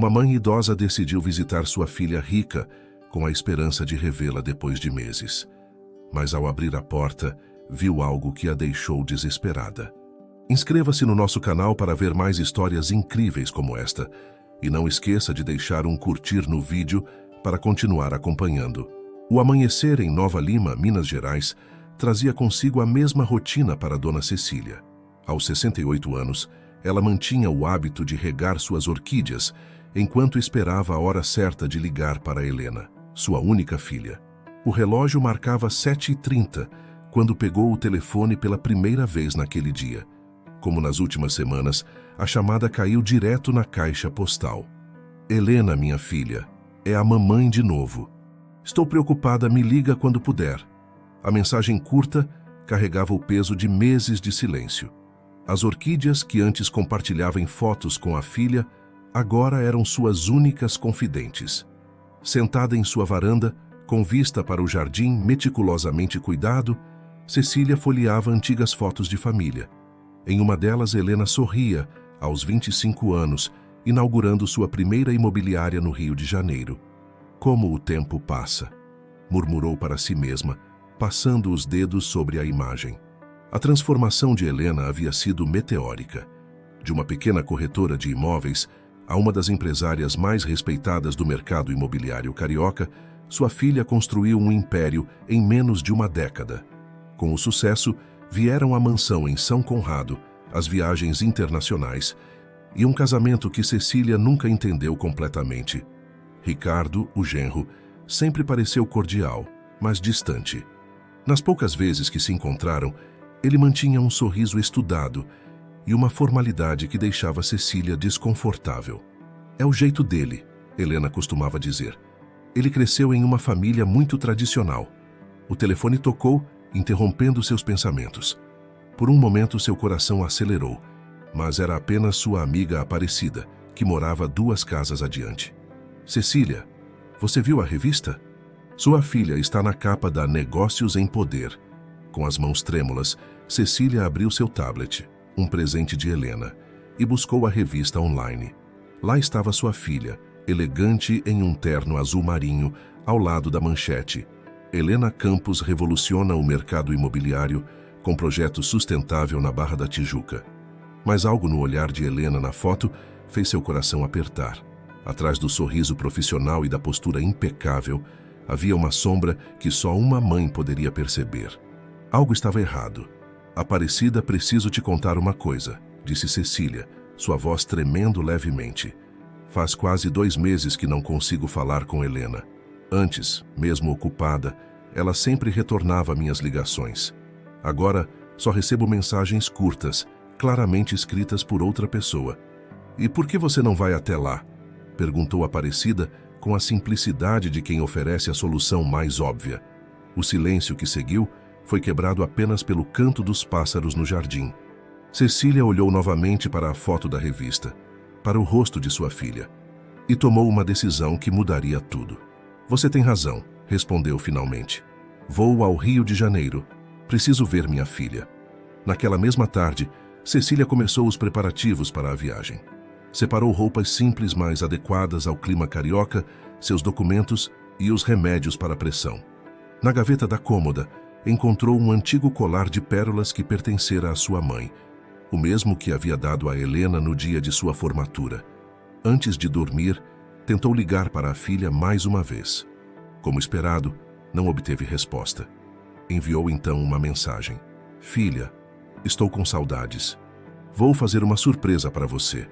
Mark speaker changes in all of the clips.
Speaker 1: Uma mãe idosa decidiu visitar sua filha rica com a esperança de revê-la depois de meses. Mas ao abrir a porta, viu algo que a deixou desesperada. Inscreva-se no nosso canal para ver mais histórias incríveis como esta. E não esqueça de deixar um curtir no vídeo para continuar acompanhando. O amanhecer em Nova Lima, Minas Gerais, trazia consigo a mesma rotina para Dona Cecília. Aos 68 anos, ela mantinha o hábito de regar suas orquídeas, enquanto esperava a hora certa de ligar para Helena, sua única filha. O relógio marcava 7h30, quando pegou o telefone pela primeira vez naquele dia. Como nas últimas semanas, a chamada caiu direto na caixa postal. Helena, minha filha, é a mamãe de novo. Estou preocupada, me liga quando puder. A mensagem curta carregava o peso de meses de silêncio. As orquídeas que antes compartilhavam fotos com a filha, agora eram suas únicas confidentes. Sentada em sua varanda, com vista para o jardim meticulosamente cuidado, Cecília folheava antigas fotos de família. Em uma delas, Helena sorria, aos 25 anos, inaugurando sua primeira imobiliária no Rio de Janeiro. Como o tempo passa, murmurou para si mesma, passando os dedos sobre a imagem. A transformação de Helena havia sido meteórica. De uma pequena corretora de imóveis a uma das empresárias mais respeitadas do mercado imobiliário carioca, sua filha construiu um império em menos de uma década. Com o sucesso, vieram a mansão em São Conrado, as viagens internacionais e um casamento que Cecília nunca entendeu completamente. Ricardo, o genro, sempre pareceu cordial, mas distante. Nas poucas vezes que se encontraram, ele mantinha um sorriso estudado e uma formalidade que deixava Cecília desconfortável. É o jeito dele, Helena costumava dizer. Ele cresceu em uma família muito tradicional. O telefone tocou, interrompendo seus pensamentos. Por um momento seu coração acelerou, mas era apenas sua amiga Aparecida, que morava 2 casas adiante. Cecília, você viu a revista? Sua filha está na capa da Negócios em Poder. Com as mãos trêmulas, Cecília abriu seu tablet, um presente de Helena, e buscou a revista online. Lá estava sua filha, elegante em um terno azul marinho, ao lado da manchete. Helena Campos revoluciona o mercado imobiliário com projeto sustentável na Barra da Tijuca. Mas algo no olhar de Helena na foto fez seu coração apertar. Atrás do sorriso profissional e da postura impecável, havia uma sombra que só uma mãe poderia perceber. Algo estava errado. Aparecida, preciso te contar uma coisa, disse Cecília, sua voz tremendo levemente. Faz quase 2 meses que não consigo falar com Helena. Antes, mesmo ocupada, ela sempre retornava minhas ligações. Agora, só recebo mensagens curtas, claramente escritas por outra pessoa. E por que você não vai até lá? Perguntou Aparecida com a simplicidade de quem oferece a solução mais óbvia. O silêncio que seguiu foi quebrado apenas pelo canto dos pássaros no jardim. Cecília olhou novamente para a foto da revista, para o rosto de sua filha, e tomou uma decisão que mudaria tudo. Você tem razão, respondeu finalmente. Vou ao Rio de Janeiro. Preciso ver minha filha. Naquela mesma tarde, Cecília começou os preparativos para a viagem. Separou roupas simples, mas adequadas ao clima carioca, seus documentos e os remédios para a pressão. Na gaveta da cômoda, encontrou um antigo colar de pérolas que pertencera à sua mãe, o mesmo que havia dado a Helena no dia de sua formatura. Antes de dormir, tentou ligar para a filha mais uma vez. Como esperado, não obteve resposta. Enviou então uma mensagem. Filha, estou com saudades. Vou fazer uma surpresa para você.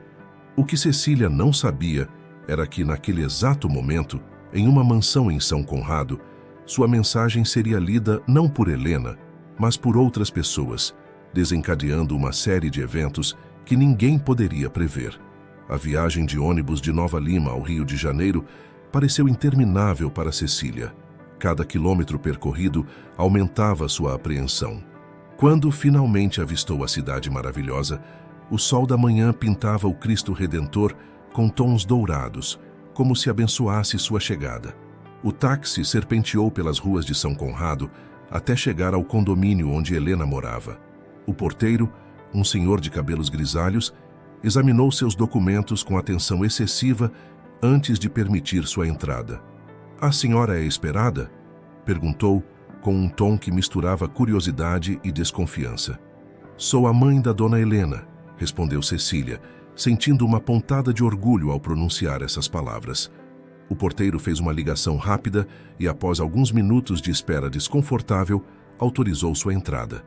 Speaker 1: O que Cecília não sabia era que naquele exato momento, em uma mansão em São Conrado, sua mensagem seria lida não por Helena, mas por outras pessoas, desencadeando uma série de eventos que ninguém poderia prever. A viagem de ônibus de Nova Lima ao Rio de Janeiro pareceu interminável para Cecília. Cada quilômetro percorrido aumentava sua apreensão. Quando finalmente avistou a cidade maravilhosa, o sol da manhã pintava o Cristo Redentor com tons dourados, como se abençoasse sua chegada. O táxi serpenteou pelas ruas de São Conrado até chegar ao condomínio onde Helena morava. O porteiro, um senhor de cabelos grisalhos, examinou seus documentos com atenção excessiva antes de permitir sua entrada. "A senhora é esperada?" perguntou, com um tom que misturava curiosidade e desconfiança. "Sou a mãe da dona Helena", respondeu Cecília, sentindo uma pontada de orgulho ao pronunciar essas palavras. O porteiro fez uma ligação rápida e, após alguns minutos de espera desconfortável, autorizou sua entrada.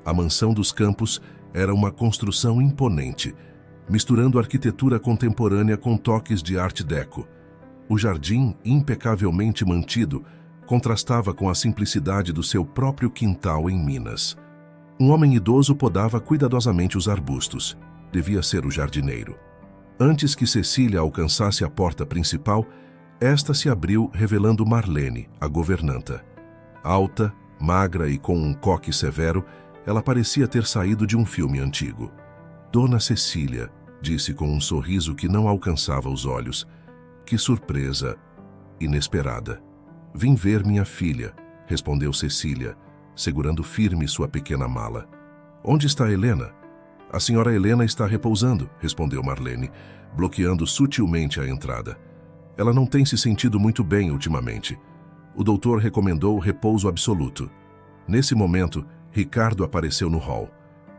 Speaker 1: A mansão dos Campos era uma construção imponente, misturando arquitetura contemporânea com toques de Art Deco. O jardim, impecavelmente mantido, contrastava com a simplicidade do seu próprio quintal em Minas. Um homem idoso podava cuidadosamente os arbustos. Devia ser o jardineiro. Antes que Cecília alcançasse a porta principal, esta se abriu revelando Marlene, a governanta. Alta, magra e com um coque severo, ela parecia ter saído de um filme antigo. "Dona Cecília", disse com um sorriso que não alcançava os olhos. "Que surpresa inesperada." "Vim ver minha filha", respondeu Cecília, segurando firme sua pequena mala. "Onde está Helena?" "A senhora Helena está repousando", respondeu Marlene, bloqueando sutilmente a entrada. "Ela não tem se sentido muito bem ultimamente. O doutor recomendou repouso absoluto." Nesse momento, Ricardo apareceu no hall.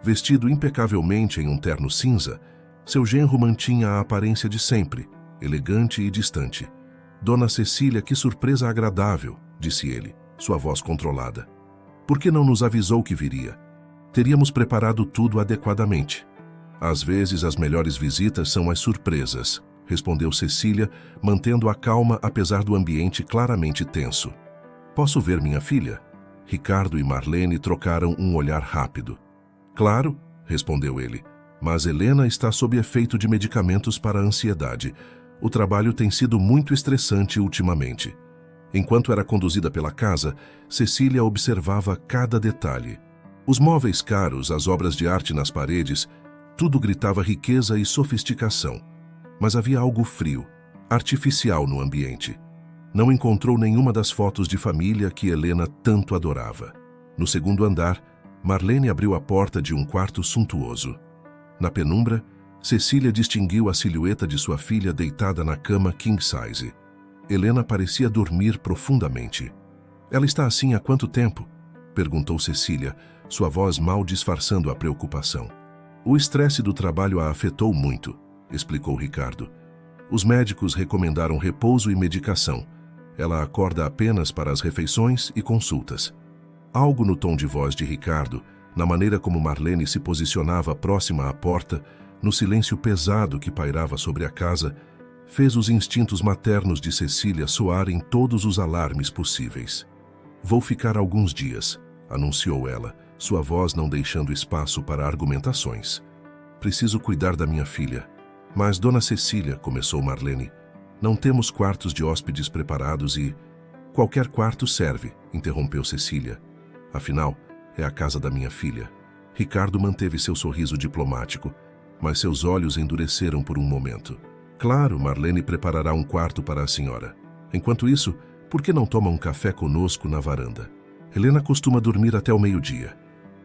Speaker 1: Vestido impecavelmente em um terno cinza, seu genro mantinha a aparência de sempre, elegante e distante. "Dona Cecília, que surpresa agradável", disse ele, sua voz controlada. "Por que não nos avisou que viria? Teríamos preparado tudo adequadamente." "Às vezes as melhores visitas são as surpresas", respondeu Cecília, mantendo a calma apesar do ambiente claramente tenso. "Posso ver minha filha?" Ricardo e Marlene trocaram um olhar rápido. "Claro", respondeu ele, "mas Helena está sob efeito de medicamentos para a ansiedade. O trabalho tem sido muito estressante ultimamente." Enquanto era conduzida pela casa, Cecília observava cada detalhe. Os móveis caros, as obras de arte nas paredes, tudo gritava riqueza e sofisticação. Mas havia algo frio, artificial no ambiente. Não encontrou nenhuma das fotos de família que Helena tanto adorava. No segundo andar, Marlene abriu a porta de um quarto suntuoso. Na penumbra, Cecília distinguiu a silhueta de sua filha deitada na cama king size. Helena parecia dormir profundamente. "Ela está assim há quanto tempo?" perguntou Cecília, sua voz mal disfarçando a preocupação. "O estresse do trabalho a afetou muito", explicou Ricardo. "Os médicos recomendaram repouso e medicação. Ela acorda apenas para as refeições e consultas." Algo no tom de voz de Ricardo, na maneira como Marlene se posicionava próxima à porta, no silêncio pesado que pairava sobre a casa, fez os instintos maternos de Cecília soarem todos os alarmes possíveis. "Vou ficar alguns dias", anunciou ela, sua voz não deixando espaço para argumentações. "Preciso cuidar da minha filha." "Mas, dona Cecília", começou Marlene, "não temos quartos de hóspedes preparados e..." "Qualquer quarto serve", interrompeu Cecília. "Afinal, é a casa da minha filha." Ricardo manteve seu sorriso diplomático, mas seus olhos endureceram por um momento. "Claro, Marlene preparará um quarto para a senhora. Enquanto isso, por que não toma um café conosco na varanda? Helena costuma dormir até o meio-dia."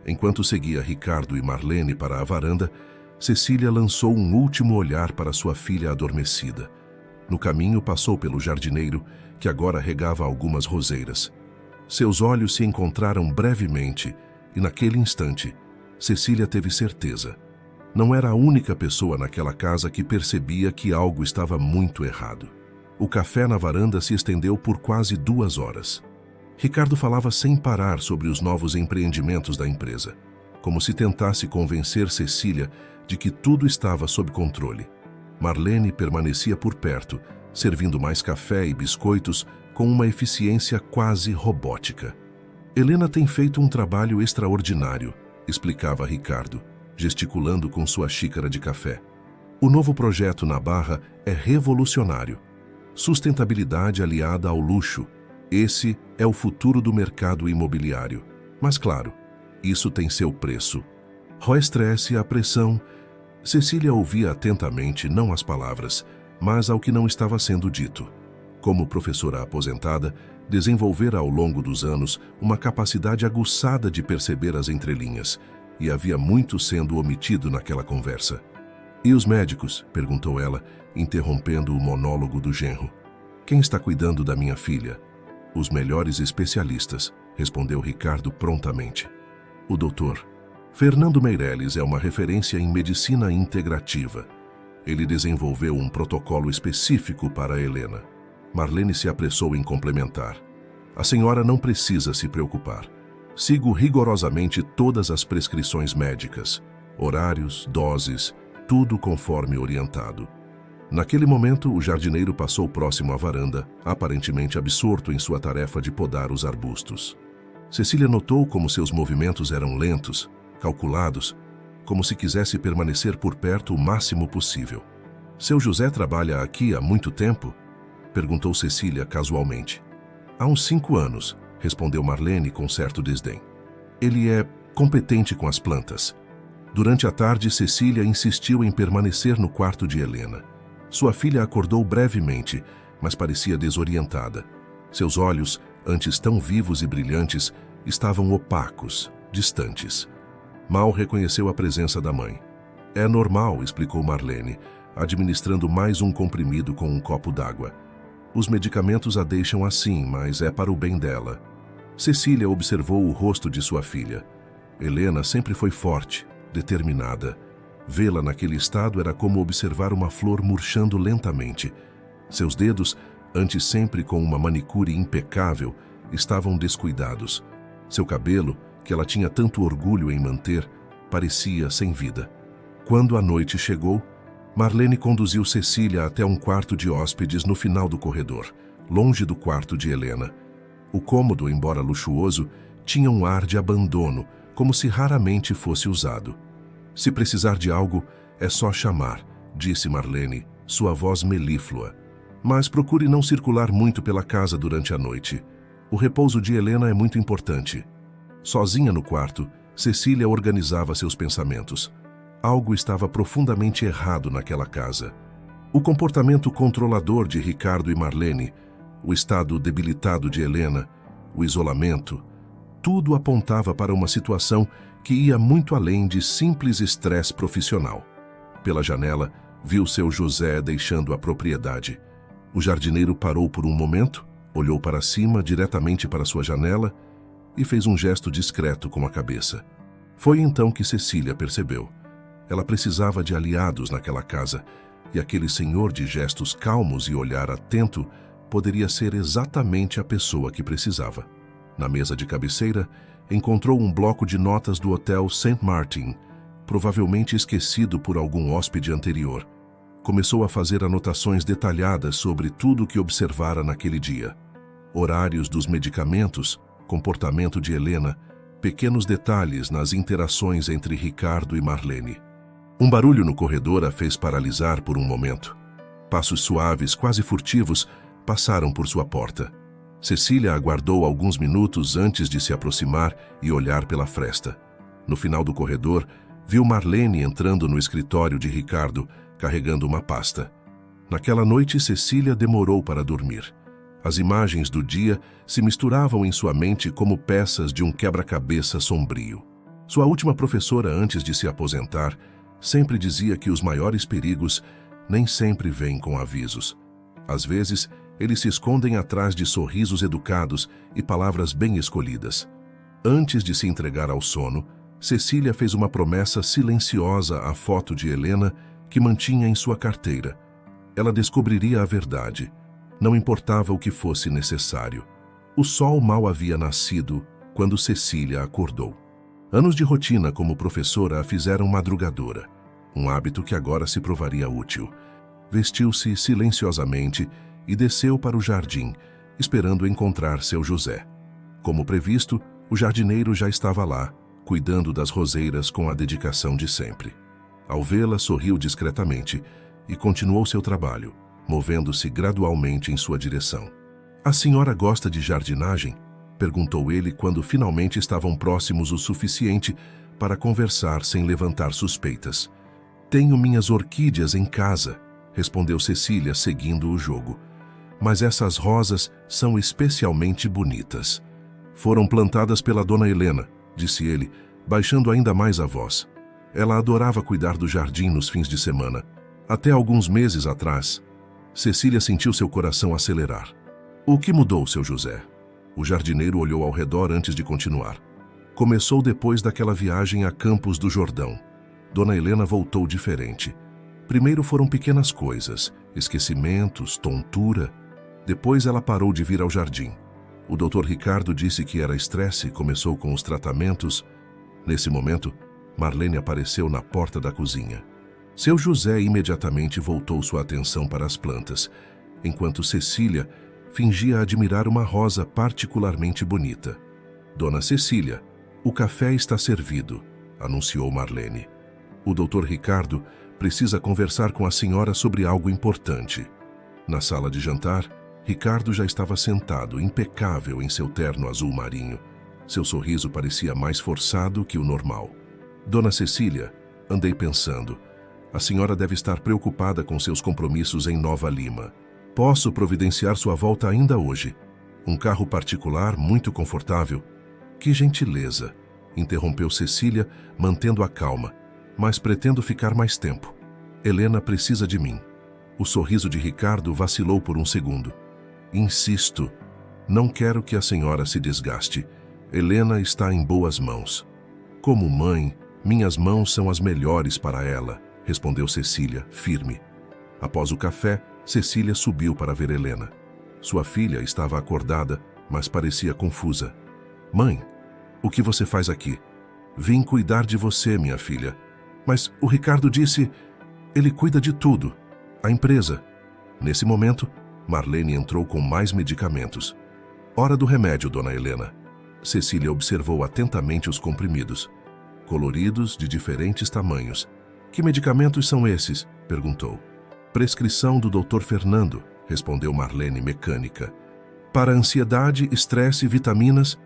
Speaker 1: Enquanto seguia Ricardo e Marlene para a varanda, Cecília lançou um último olhar para sua filha adormecida. No caminho, passou pelo jardineiro, que agora regava algumas roseiras. Seus olhos se encontraram brevemente e, naquele instante, Cecília teve certeza. Não era a única pessoa naquela casa que percebia que algo estava muito errado. O café na varanda se estendeu por quase 2 horas. Ricardo falava sem parar sobre os novos empreendimentos da empresa, como se tentasse convencer Cecília de que tudo estava sob controle. Marlene permanecia por perto, servindo mais café e biscoitos com uma eficiência quase robótica. "Helena tem feito um trabalho extraordinário", explicava Ricardo, gesticulando com sua xícara de café. "O novo projeto na Barra é revolucionário. Sustentabilidade aliada ao luxo. Esse é o futuro do mercado imobiliário. Mas, claro, isso tem seu preço. O estresse, a pressão..." Cecília ouvia atentamente não às palavras, mas ao que não estava sendo dito. Como professora aposentada, desenvolvera ao longo dos anos uma capacidade aguçada de perceber as entrelinhas, e havia muito sendo omitido naquela conversa. E os médicos? Perguntou ela, interrompendo o monólogo do genro. Quem está cuidando da minha filha? Os melhores especialistas, respondeu Ricardo prontamente. O doutor. Fernando Meirelles é uma referência em medicina integrativa. Ele desenvolveu um protocolo específico para Helena. Marlene se apressou em complementar. A senhora não precisa se preocupar. Sigo rigorosamente todas as prescrições médicas, horários, doses, tudo conforme orientado. Naquele momento, o jardineiro passou próximo à varanda, aparentemente absorto em sua tarefa de podar os arbustos. Cecília notou como seus movimentos eram lentos, calculados, como se quisesse permanecer por perto o máximo possível. Seu José trabalha aqui há muito tempo? Perguntou Cecília casualmente. Há uns 5 anos, respondeu Marlene com certo desdém. Ele é competente com as plantas. Durante a tarde, Cecília insistiu em permanecer no quarto de Helena. Sua filha acordou brevemente, mas parecia desorientada. Seus olhos, antes tão vivos e brilhantes, estavam opacos, distantes. Mal reconheceu a presença da mãe. É normal, explicou Marlene, administrando mais um comprimido com um copo d'água. Os medicamentos a deixam assim, mas é para o bem dela. Cecília observou o rosto de sua filha. Helena sempre foi forte, determinada. Vê-la naquele estado era como observar uma flor murchando lentamente. Seus dedos, antes sempre com uma manicure impecável, estavam descuidados. Seu cabelo, que ela tinha tanto orgulho em manter, parecia sem vida. Quando a noite chegou, Marlene conduziu Cecília até um quarto de hóspedes no final do corredor, longe do quarto de Helena. O cômodo, embora luxuoso, tinha um ar de abandono, como se raramente fosse usado. Se precisar de algo, é só chamar, disse Marlene, sua voz melíflua. Mas procure não circular muito pela casa durante a noite. O repouso de Helena é muito importante. Sozinha no quarto, Cecília organizava seus pensamentos. Algo estava profundamente errado naquela casa. O comportamento controlador de Ricardo e Marlene, o estado debilitado de Helena, o isolamento, tudo apontava para uma situação que ia muito além de simples estresse profissional. Pela janela, viu seu José deixando a propriedade. O jardineiro parou por um momento, olhou para cima, diretamente para sua janela, e fez um gesto discreto com a cabeça. Foi então que Cecília percebeu. Ela precisava de aliados naquela casa, e aquele senhor de gestos calmos e olhar atento poderia ser exatamente a pessoa que precisava. Na mesa de cabeceira, encontrou um bloco de notas do Hotel St. Martin, provavelmente esquecido por algum hóspede anterior. Começou a fazer anotações detalhadas sobre tudo o que observara naquele dia. Horários dos medicamentos, comportamento de Helena, pequenos detalhes nas interações entre Ricardo e Marlene. Um barulho no corredor a fez paralisar por um momento. Passos suaves, quase furtivos, passaram por sua porta. Cecília aguardou alguns minutos antes de se aproximar e olhar pela fresta. No final do corredor, viu Marlene entrando no escritório de Ricardo, carregando uma pasta. Naquela noite, Cecília demorou para dormir. As imagens do dia se misturavam em sua mente como peças de um quebra-cabeça sombrio. Sua última professora, antes de se aposentar, sempre dizia que os maiores perigos nem sempre vêm com avisos. Às vezes, eles se escondem atrás de sorrisos educados e palavras bem escolhidas. Antes de se entregar ao sono, Cecília fez uma promessa silenciosa à foto de Helena que mantinha em sua carteira. Ela descobriria a verdade. Não importava o que fosse necessário. O sol mal havia nascido quando Cecília acordou. Anos de rotina como professora a fizeram madrugadora, um hábito que agora se provaria útil. Vestiu-se silenciosamente e desceu para o jardim, esperando encontrar seu José. Como previsto, o jardineiro já estava lá, cuidando das roseiras com a dedicação de sempre. Ao vê-la, sorriu discretamente e continuou seu trabalho, movendo-se gradualmente em sua direção. "A senhora gosta de jardinagem?" perguntou ele quando finalmente estavam próximos o suficiente para conversar sem levantar suspeitas. "Tenho minhas orquídeas em casa", respondeu Cecília, seguindo o jogo. "Mas essas rosas são especialmente bonitas. Foram plantadas pela dona Helena", disse ele, baixando ainda mais a voz. Ela adorava cuidar do jardim nos fins de semana. Até alguns meses atrás, Cecília sentiu seu coração acelerar. O que mudou, seu José? O jardineiro olhou ao redor antes de continuar. Começou depois daquela viagem a Campos do Jordão. Dona Helena voltou diferente. Primeiro foram pequenas coisas, esquecimentos, tontura. Depois ela parou de vir ao jardim. O Dr. Ricardo disse que era estresse e começou com os tratamentos. Nesse momento, Marlene apareceu na porta da cozinha. Seu José imediatamente voltou sua atenção para as plantas, enquanto Cecília fingia admirar uma rosa particularmente bonita. Dona Cecília, o café está servido, anunciou Marlene. O Dr. Ricardo precisa conversar com a senhora sobre algo importante. Na sala de jantar, Ricardo já estava sentado, impecável em seu terno azul marinho. Seu sorriso parecia mais forçado que o normal. Dona Cecília, andei pensando. A senhora deve estar preocupada com seus compromissos em Nova Lima. Posso providenciar sua volta ainda hoje. Um carro particular muito confortável. Que gentileza, interrompeu Cecília, mantendo a calma. Mas pretendo ficar mais tempo. Helena precisa de mim. O sorriso de Ricardo vacilou por um segundo. Insisto, não quero que a senhora se desgaste. Helena está em boas mãos. Como mãe, minhas mãos são as melhores para ela, respondeu Cecília, firme. Após o café, Cecília subiu para ver Helena. Sua filha estava acordada, mas parecia confusa. Mãe, o que você faz aqui? Vim cuidar de você, minha filha. Mas o Ricardo disse... Ele cuida de tudo. A empresa. Nesse momento, Marlene entrou com mais medicamentos. Hora do remédio, dona Helena. Cecília observou atentamente os comprimidos. Coloridos, de diferentes tamanhos. Que medicamentos são esses? Perguntou. Prescrição do Dr. Fernando, respondeu Marlene mecânica. Para ansiedade, estresse e vitaminas.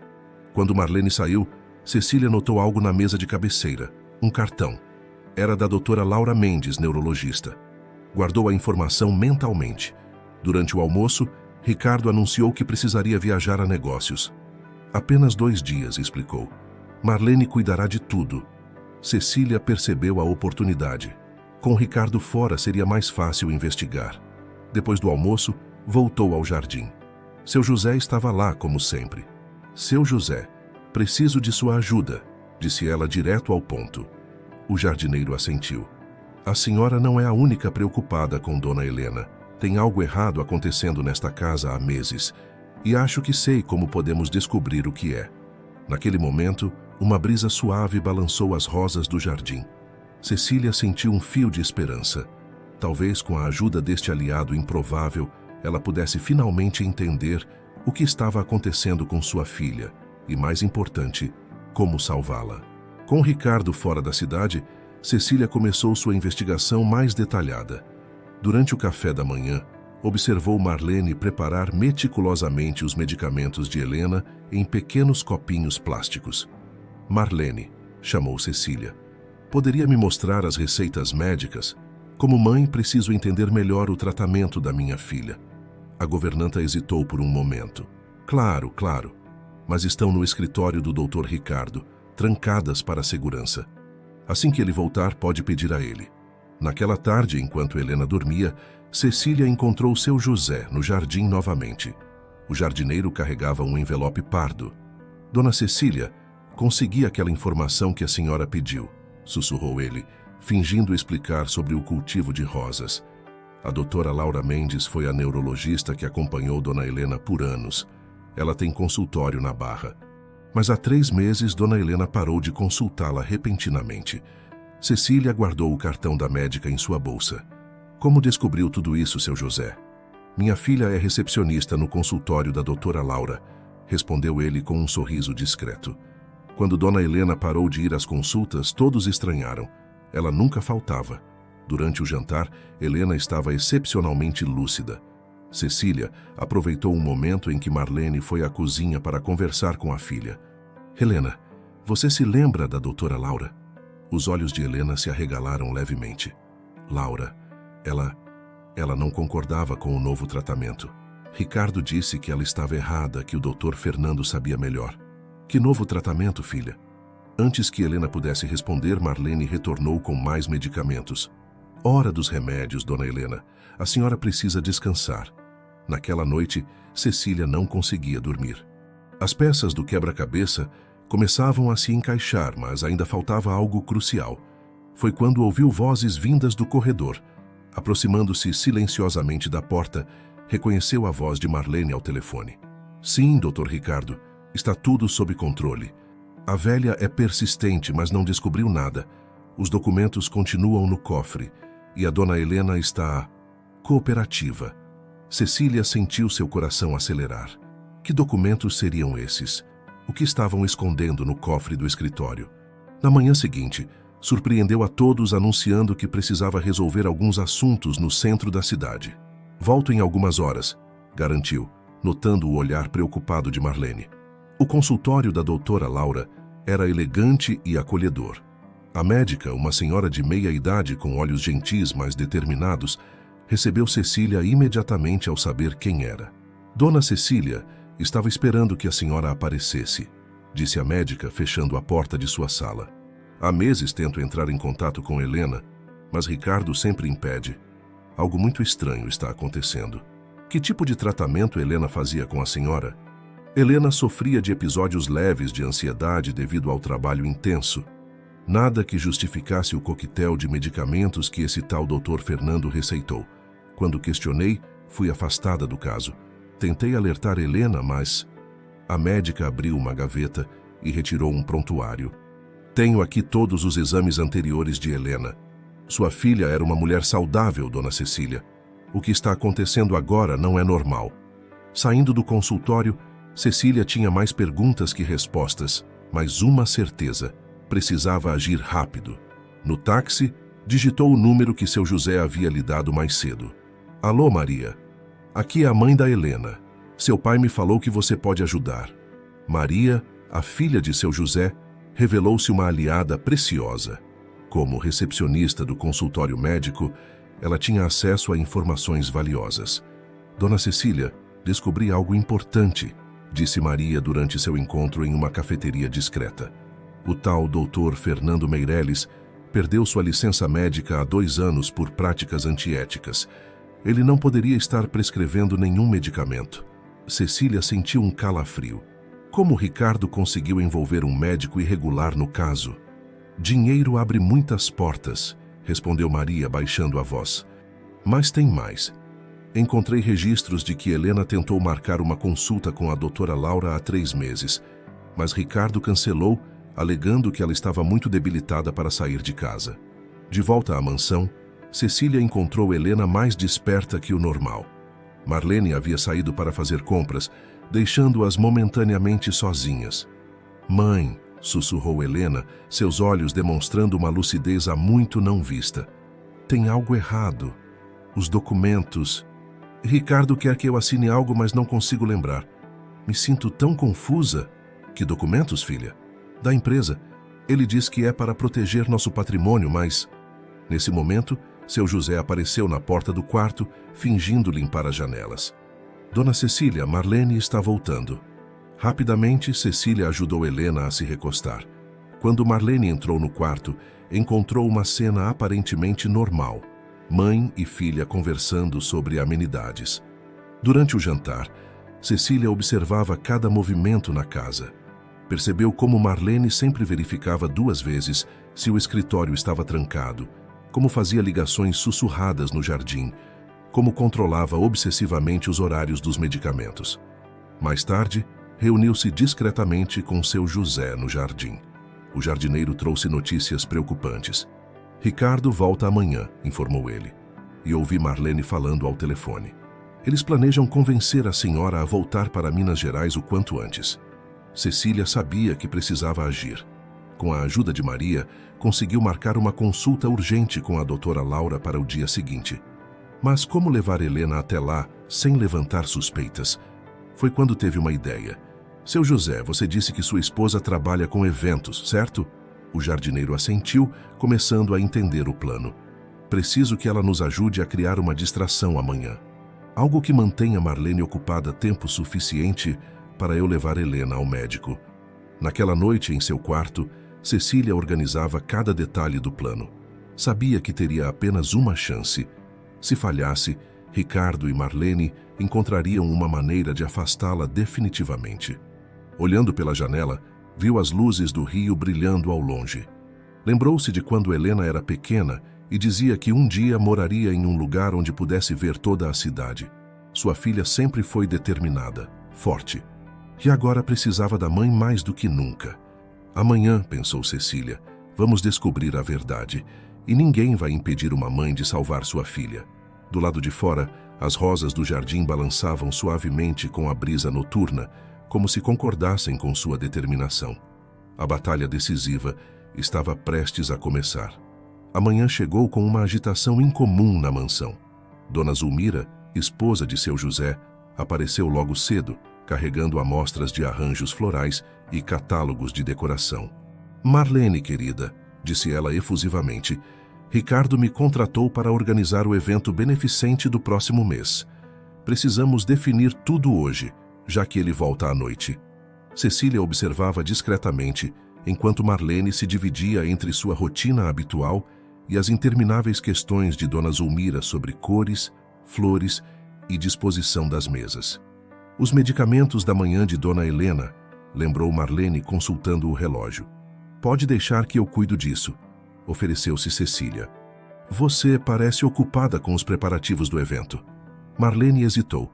Speaker 1: Quando Marlene saiu, Cecília notou algo na mesa de cabeceira. Um cartão. Era da doutora Laura Mendes, neurologista. Guardou a informação mentalmente. Durante o almoço, Ricardo anunciou que precisaria viajar a negócios. Apenas 2 dias, explicou. Marlene cuidará de tudo. Cecília percebeu a oportunidade. Com Ricardo fora, seria mais fácil investigar. Depois do almoço, voltou ao jardim. Seu José estava lá, como sempre. Seu José, preciso de sua ajuda, disse ela direto ao ponto. O jardineiro assentiu. A senhora não é a única preocupada com Dona Helena. Tem algo errado acontecendo nesta casa há meses. E acho que sei como podemos descobrir o que é. Naquele momento, uma brisa suave balançou as rosas do jardim. Cecília sentiu um fio de esperança. Talvez com a ajuda deste aliado improvável, ela pudesse finalmente entender o que estava acontecendo com sua filha e, mais importante, como salvá-la. Com Ricardo fora da cidade, Cecília começou sua investigação mais detalhada. Durante o café da manhã, observou Marlene preparar meticulosamente os medicamentos de Helena em pequenos copinhos plásticos. Marlene, chamou Cecília, poderia me mostrar as receitas médicas? Como mãe, preciso entender melhor o tratamento da minha filha. A governanta hesitou por um momento. Claro, claro, mas estão no escritório do Dr. Ricardo, trancadas para a segurança. Assim que ele voltar, pode pedir a ele. Naquela tarde, enquanto Helena dormia, Cecília encontrou seu José no jardim novamente. O jardineiro carregava um envelope pardo. Dona Cecília, consegui aquela informação que a senhora pediu, sussurrou ele, fingindo explicar sobre o cultivo de rosas. A doutora Laura Mendes foi a neurologista que acompanhou Dona Helena por anos. Ela tem consultório na Barra. Mas há 3 meses, Dona Helena parou de consultá-la repentinamente. Cecília guardou o cartão da médica em sua bolsa. Como descobriu tudo isso, seu José? Minha filha é recepcionista no consultório da doutora Laura, respondeu ele com um sorriso discreto. Quando Dona Helena parou de ir às consultas, todos estranharam. Ela nunca faltava. Durante o jantar, Helena estava excepcionalmente lúcida. Cecília aproveitou um momento em que Marlene foi à cozinha para conversar com a filha. Helena, você se lembra da doutora Laura? Os olhos de Helena se arregalaram levemente. Laura, ela não concordava com o novo tratamento. Ricardo disse que ela estava errada, que o Dr. Fernando sabia melhor. Que novo tratamento, filha? Antes que Helena pudesse responder, Marlene retornou com mais medicamentos. Hora dos remédios, dona Helena. A senhora precisa descansar. Naquela noite, Cecília não conseguia dormir. As peças do quebra-cabeça começavam a se encaixar, mas ainda faltava algo crucial. Foi quando ouviu vozes vindas do corredor. Aproximando-se silenciosamente da porta, reconheceu a voz de Marlene ao telefone. Sim, Dr. Ricardo, está tudo sob controle. A velha é persistente, mas não descobriu nada. Os documentos continuam no cofre e a dona Helena está cooperativa. Cecília sentiu seu coração acelerar. Que documentos seriam esses? O que estavam escondendo no cofre do escritório? Na manhã seguinte, surpreendeu a todos anunciando que precisava resolver alguns assuntos no centro da cidade. Volto em algumas horas, garantiu, notando o olhar preocupado de Marlene. O consultório da doutora Laura era elegante e acolhedor. A médica, uma senhora de meia idade com olhos gentis, mas determinados, recebeu Cecília imediatamente ao saber quem era. Dona Cecília estava esperando que a senhora aparecesse, disse a médica, fechando a porta de sua sala. Há meses tento entrar em contato com Helena, mas Ricardo sempre impede. Algo muito estranho está acontecendo. Que tipo de tratamento Helena fazia com a senhora? Helena sofria de episódios leves de ansiedade devido ao trabalho intenso. Nada que justificasse o coquetel de medicamentos que esse tal Dr. Fernando receitou. Quando questionei, fui afastada do caso. Tentei alertar Helena, mas... A médica abriu uma gaveta e retirou um prontuário. Tenho aqui todos os exames anteriores de Helena. Sua filha era uma mulher saudável, dona Cecília. O que está acontecendo agora não é normal. Saindo do consultório, Cecília tinha mais perguntas que respostas, mas uma certeza: precisava agir rápido. No táxi, digitou o número que seu José havia lhe dado mais cedo. Alô, Maria. Aqui é a mãe da Helena. Seu pai me falou que você pode ajudar. Maria, a filha de seu José, revelou-se uma aliada preciosa. Como recepcionista do consultório médico, ela tinha acesso a informações valiosas. Dona Cecília, descobri algo importante, disse Maria durante seu encontro em uma cafeteria discreta. O tal Dr. Fernando Meirelles perdeu sua licença médica há 2 anos por práticas antiéticas. Ele não poderia estar prescrevendo nenhum medicamento. Cecília sentiu um calafrio. Como Ricardo conseguiu envolver um médico irregular no caso? Dinheiro abre muitas portas, respondeu Maria, baixando a voz. Mas tem mais. Encontrei registros de que Helena tentou marcar uma consulta com a doutora Laura há 3 meses, mas Ricardo cancelou, alegando que ela estava muito debilitada para sair de casa. De volta à mansão, Cecília encontrou Helena mais desperta que o normal. Marlene havia saído para fazer compras, deixando-as momentaneamente sozinhas. Mãe, sussurrou Helena, seus olhos demonstrando uma lucidez há muito não vista. Tem algo errado. Os documentos... Ricardo quer que eu assine algo, mas não consigo lembrar. Me sinto tão confusa. Que documentos, filha? Da empresa. Ele diz que é para proteger nosso patrimônio, mas... Nesse momento, seu José apareceu na porta do quarto, fingindo limpar as janelas. Dona Cecília, Marlene está voltando. Rapidamente, Cecília ajudou Helena a se recostar. Quando Marlene entrou no quarto, encontrou uma cena aparentemente normal. Mãe e filha conversando sobre amenidades. Durante o jantar, Cecília observava cada movimento na casa. Percebeu como Marlene sempre verificava 2 vezes se o escritório estava trancado, como fazia ligações sussurradas no jardim, como controlava obsessivamente os horários dos medicamentos. Mais tarde, reuniu-se discretamente com seu José no jardim. O jardineiro trouxe notícias preocupantes. Ricardo volta amanhã, informou ele. E ouvi Marlene falando ao telefone. Eles planejam convencer a senhora a voltar para Minas Gerais o quanto antes. Cecília sabia que precisava agir. Com a ajuda de Maria, conseguiu marcar uma consulta urgente com a doutora Laura para o dia seguinte. Mas como levar Helena até lá sem levantar suspeitas? Foi quando teve uma ideia. Seu José, você disse que sua esposa trabalha com eventos, certo? O jardineiro assentiu, começando a entender o plano. Preciso que ela nos ajude a criar uma distração amanhã. Algo que mantenha Marlene ocupada tempo suficiente para eu levar Helena ao médico. Naquela noite, em seu quarto, Cecília organizava cada detalhe do plano. Sabia que teria apenas uma chance. Se falhasse, Ricardo e Marlene encontrariam uma maneira de afastá-la definitivamente. Olhando pela janela, viu as luzes do rio brilhando ao longe. Lembrou-se de quando Helena era pequena e dizia que um dia moraria em um lugar onde pudesse ver toda a cidade. Sua filha sempre foi determinada, forte. E agora precisava da mãe mais do que nunca. Amanhã, pensou Cecília, vamos descobrir a verdade. E ninguém vai impedir uma mãe de salvar sua filha. Do lado de fora, as rosas do jardim balançavam suavemente com a brisa noturna, como se concordassem com sua determinação. A batalha decisiva estava prestes a começar. A manhã chegou com uma agitação incomum na mansão. Dona Zulmira, esposa de seu José, apareceu logo cedo, carregando amostras de arranjos florais e catálogos de decoração. Marlene, querida, disse ela efusivamente, Ricardo me contratou para organizar o evento beneficente do próximo mês. Precisamos definir tudo hoje, já que ele volta à noite. Cecília observava discretamente, enquanto Marlene se dividia entre sua rotina habitual e as intermináveis questões de Dona Zulmira sobre cores, flores e disposição das mesas. Os medicamentos da manhã de Dona Helena, lembrou Marlene consultando o relógio. Pode deixar que eu cuido disso, ofereceu-se Cecília. Você parece ocupada com os preparativos do evento. Marlene hesitou,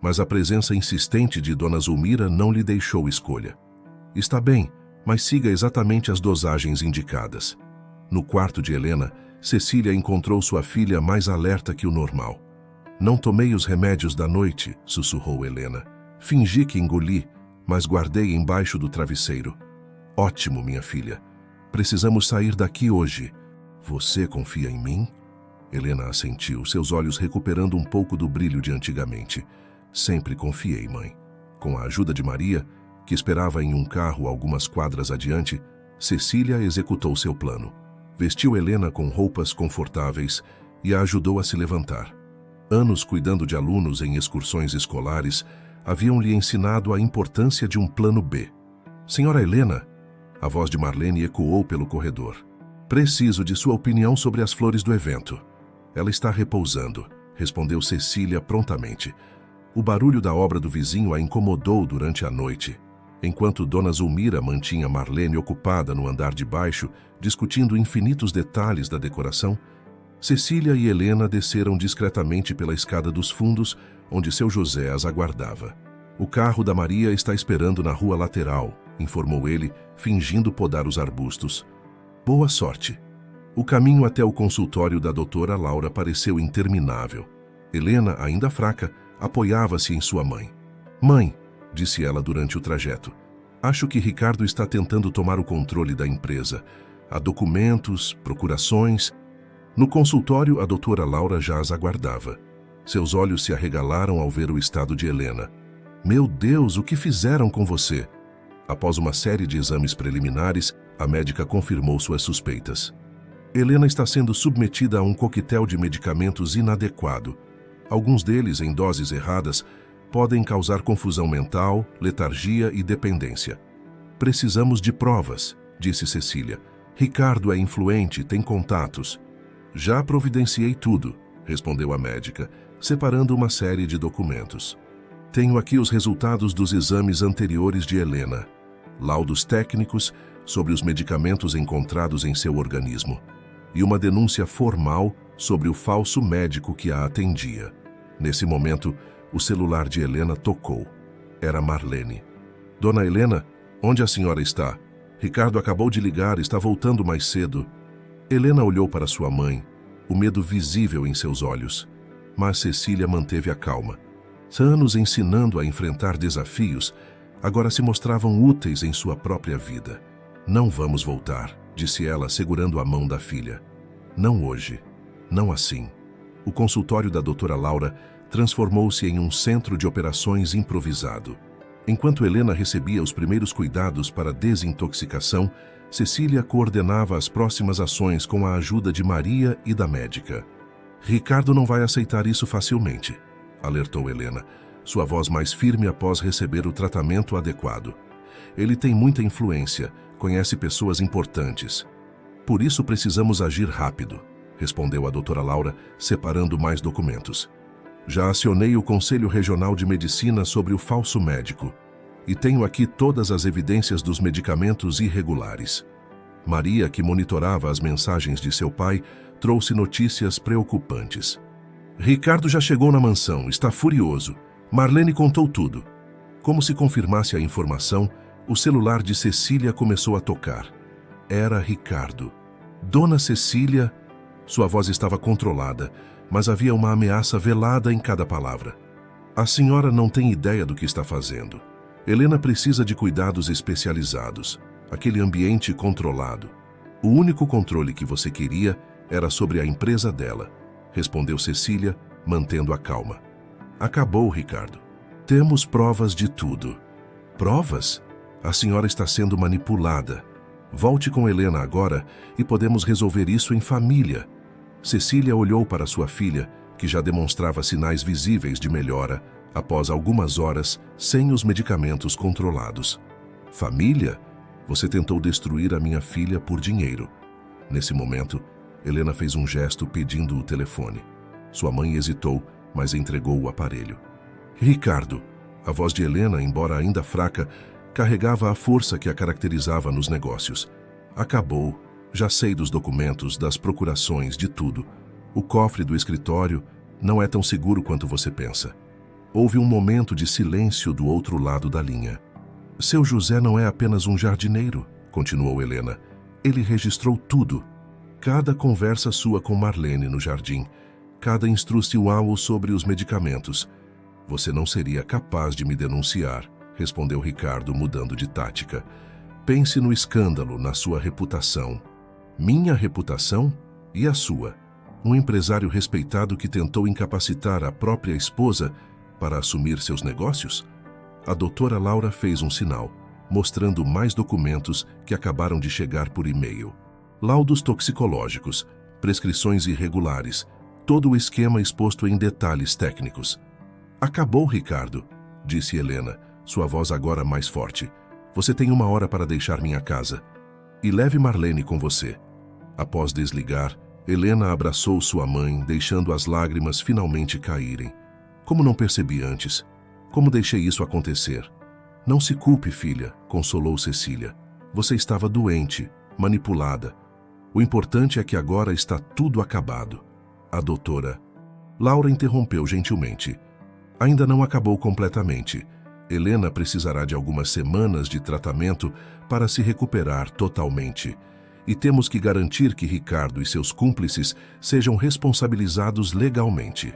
Speaker 1: mas a presença insistente de Dona Zulmira não lhe deixou escolha. Está bem, mas siga exatamente as dosagens indicadas. No quarto de Helena, Cecília encontrou sua filha mais alerta que o normal. Não tomei os remédios da noite, sussurrou Helena. Fingi que engoli, mas guardei embaixo do travesseiro. Ótimo, minha filha. Precisamos sair daqui hoje. Você confia em mim? Helena assentiu, seus olhos recuperando um pouco do brilho de antigamente. Sempre confiei, mãe. Com a ajuda de Maria, que esperava em um carro algumas quadras adiante, Cecília executou seu plano. Vestiu Helena com roupas confortáveis e a ajudou a se levantar. Anos cuidando de alunos em excursões escolares haviam lhe ensinado a importância de um plano B. Senhora Helena, a voz de Marlene ecoou pelo corredor. Preciso de sua opinião sobre as flores do evento. Ela está repousando, respondeu Cecília prontamente. O barulho da obra do vizinho a incomodou durante a noite, enquanto Dona Zulmira mantinha Marlene ocupada no andar de baixo, discutindo infinitos detalhes da decoração. Cecília e Helena desceram discretamente pela escada dos fundos, onde seu José as aguardava. O carro da Maria está esperando na rua lateral, informou ele, fingindo podar os arbustos. Boa sorte. O caminho até o consultório da doutora Laura pareceu interminável. Helena, ainda fraca, apoiava-se em sua mãe. Mãe, disse ela durante o trajeto, acho que Ricardo está tentando tomar o controle da empresa. Há documentos, procurações. No consultório, a doutora Laura já as aguardava. Seus olhos se arregalaram ao ver o estado de Helena. Meu Deus, o que fizeram com você? Após uma série de exames preliminares, a médica confirmou suas suspeitas. Helena está sendo submetida a um coquetel de medicamentos inadequado. Alguns deles, em doses erradas, podem causar confusão mental, letargia e dependência. Precisamos de provas, disse Cecília. Ricardo é influente, tem contatos. Já providenciei tudo, respondeu a médica, separando uma série de documentos. Tenho aqui os resultados dos exames anteriores de Helena. Laudos técnicos sobre os medicamentos encontrados em seu organismo e uma denúncia formal sobre o falso médico que a atendia. Nesse momento, o celular de Helena tocou. Era Marlene. Dona Helena, onde a senhora está? Ricardo acabou de ligar, está voltando mais cedo. Helena olhou para sua mãe, o medo visível em seus olhos. Mas Cecília manteve a calma. Anos ensinando a enfrentar desafios, agora se mostravam úteis em sua própria vida. Não vamos voltar, disse ela, segurando a mão da filha. Não hoje, não assim. O consultório da doutora Laura transformou-se em um centro de operações improvisado. Enquanto Helena recebia os primeiros cuidados para a desintoxicação, Cecília coordenava as próximas ações com a ajuda de Maria e da médica. Ricardo não vai aceitar isso facilmente, alertou Helena, sua voz mais firme após receber o tratamento adequado. Ele tem muita influência, conhece pessoas importantes. Por isso precisamos agir rápido, respondeu a doutora Laura, separando mais documentos. Já acionei o Conselho Regional de Medicina sobre o falso médico e tenho aqui todas as evidências dos medicamentos irregulares. Maria, que monitorava as mensagens de seu pai, trouxe notícias preocupantes. Ricardo já chegou na mansão, está furioso. Marlene contou tudo. Como se confirmasse a informação, o celular de Cecília começou a tocar. Era Ricardo. Dona Cecília... Sua voz estava controlada, mas havia uma ameaça velada em cada palavra. A senhora não tem ideia do que está fazendo. Helena precisa de cuidados especializados, aquele ambiente controlado. O único controle que você queria era sobre a empresa dela, respondeu Cecília, mantendo a calma. Acabou, Ricardo. Temos provas de tudo. Provas? A senhora está sendo manipulada. Volte com Helena agora e podemos resolver isso em família. Cecília olhou para sua filha, que já demonstrava sinais visíveis de melhora após algumas horas sem os medicamentos controlados. Família? Você tentou destruir a minha filha por dinheiro. Nesse momento, Helena fez um gesto pedindo o telefone. Sua mãe hesitou, mas entregou o aparelho. Ricardo, a voz de Helena, embora ainda fraca, carregava a força que a caracterizava nos negócios. Acabou. Já sei dos documentos, das procurações, de tudo. O cofre do escritório não é tão seguro quanto você pensa. Houve um momento de silêncio do outro lado da linha. Seu José não é apenas um jardineiro, continuou Helena. Ele registrou tudo. Cada conversa sua com Marlene no jardim, cada instrução sobre os medicamentos. Você não seria capaz de me denunciar, respondeu Ricardo, mudando de tática. Pense no escândalo, na sua reputação. Minha reputação e a sua. Um empresário respeitado que tentou incapacitar a própria esposa para assumir seus negócios? A doutora Laura fez um sinal, mostrando mais documentos que acabaram de chegar por e-mail. Laudos toxicológicos, prescrições irregulares, todo o esquema exposto em detalhes técnicos. Acabou, Ricardo, disse Helena, sua voz agora mais forte. Você tem 1 hora para deixar minha casa. E leve Marlene com você. Após desligar, Helena abraçou sua mãe, deixando as lágrimas finalmente caírem. Como não percebi antes? Como deixei isso acontecer? Não se culpe, filha, consolou Cecília. Você estava doente, manipulada. O importante é que agora está tudo acabado. A doutora Laura interrompeu gentilmente. Ainda não acabou completamente. Helena precisará de algumas semanas de tratamento para se recuperar totalmente. E temos que garantir que Ricardo e seus cúmplices sejam responsabilizados legalmente.